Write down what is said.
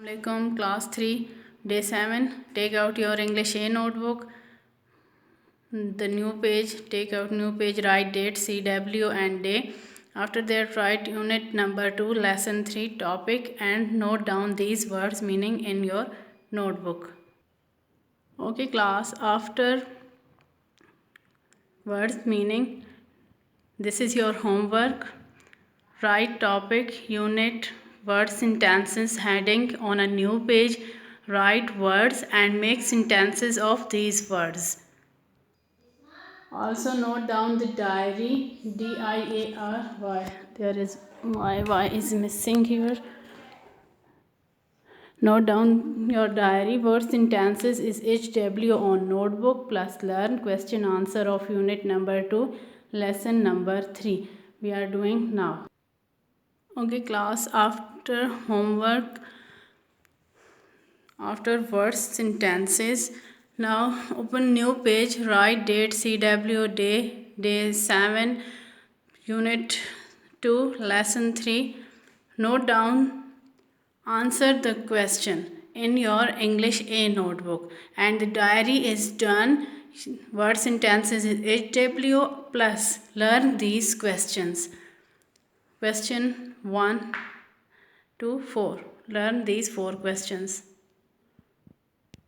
Assalamualaikum, class 3, day 7. Take out your English A notebook. The new page, take out new page, write date, CW and day. After that, write unit number 2, lesson 3, topic, and note down these words meaning in your notebook. Okay, class, after words meaning, this is your homework. Write topic, unit, words, sentences, heading on a new page. Write words and make sentences of these words. Also note down the diary, D-I-A-R-Y. There is Y is missing here. Note down your diary. Words sentences is HW on notebook plus learn question answer of unit number 2, lesson number 3. We are doing now. Okay, class, after homework, after words sentences, now open new page, write date, CW day, day 7, unit 2, lesson 3. Note down, answer the question in your English A notebook, and the diary is done. Word sentences is HW plus learn these questions. Question 1 to 4. Learn these 4 questions.